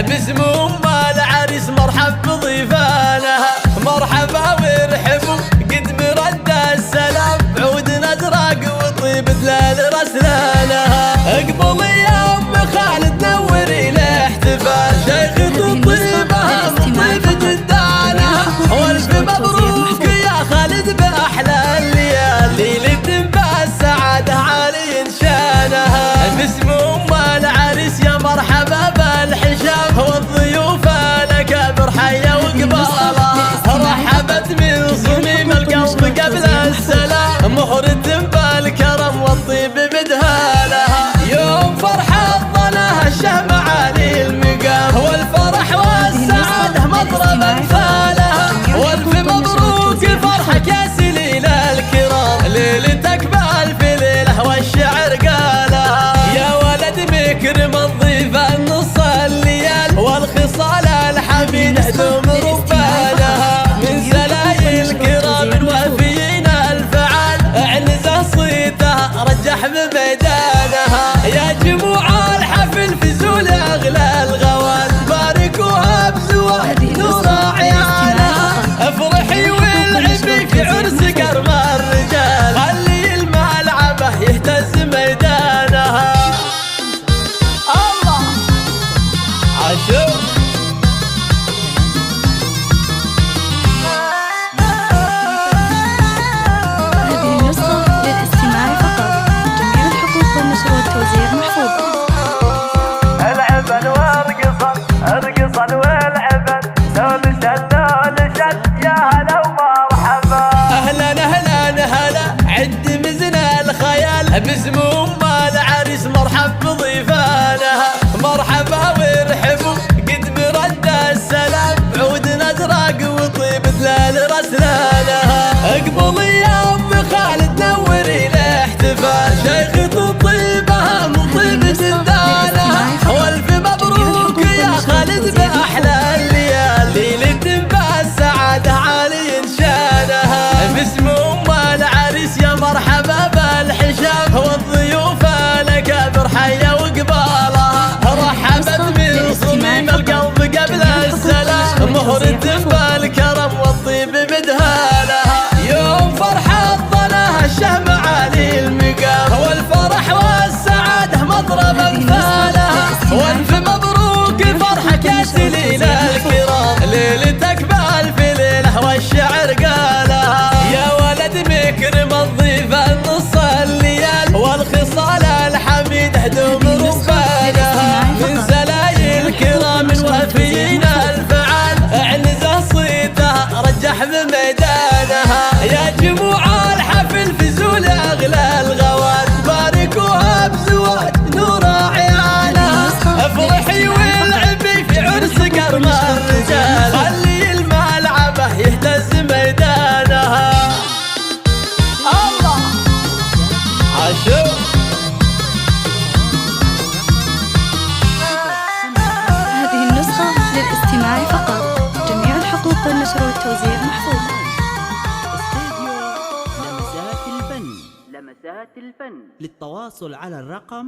باسم ام العريس مرحب بضيفانه، مرحبا وارحبوا قد مرد السلام، عود نزرق وطيب دلال رسلانه. اقبل يا ام خالد نوري الاحتفال، شيخة الطيبه طيب جدانه، والف مبروك يا خالد باحلى الليال، ليلة بالسعاده عالي شانها. باسم ام العريس يا مرحبا بالحشام، والضيوف الاكابر حيا وقبالها، رحبت من صميم القلب قبل السلام، مهرة بالكرم والطيب بدهالها. يوم فرحة ظلها الشهم عالي المقام، والفرح والسعادة مضرب امثالها، والف مبروك فرحك يا سليل الكرام، ليلتك بالف ليله والشعر قالها. يا ولد مكرم الضيف النص الليال، والخصال الحميده دوم ربانها، من سلايل الكرام الوافيين الفعال، اعنزه صيتها رجح بميدانها. يا جموع الحفل في زول اغلى الغوال، باركوها بزواج نور عيالها، افرحي والعبي في عرس كرم الرجال، خلي الملعبه يهتز ميدانها. الله عاشور باسم ام العريس مرحب بضيفانها، مرحبا وارحبوا قد مرد السلام، عود نزرق وطيب دلال رسلانها. اقبل يا ام خالد نوري الاحتفال، شيخة الطيبه من طيب جدانها، والف مبروك يا خالد باحلى الليال، ليلة بالسعاده عالي شانها. باسم ام العريس يا مرحبا بالحشام، والضيوف الاكابر حيا وقبالها، رحبت من صميم القلب قبل السلام، مهرة بالكرم والطيب بدهالها. يوم فرحة ظلها الشهم عالي المقام، والفرح والسعاده مضرب امثالها، والف مبروك فرحك يا سليل الكرام، ليلتك بالف ليله والشعر قالها. يا ولد مكرم الضيف النص الليال، والخصال الحميده دوم ربانها، من سلايل الكرام الوافيين الفعال، اعنزه صيتها رجح بميدانها. يا جموع الحفل في زول اغلى الغوال، باركوها بزواج نور عيالها، افرحي والعبي في عرس كرم الرجال، خلي الملعبه يهتز ميدانها. الله عاشور هذه النسخة للاستماع فقط، جميع الحقوق والنشر والتوزيع محفوظ. استديو لمسات الفن. للتواصل على الرقم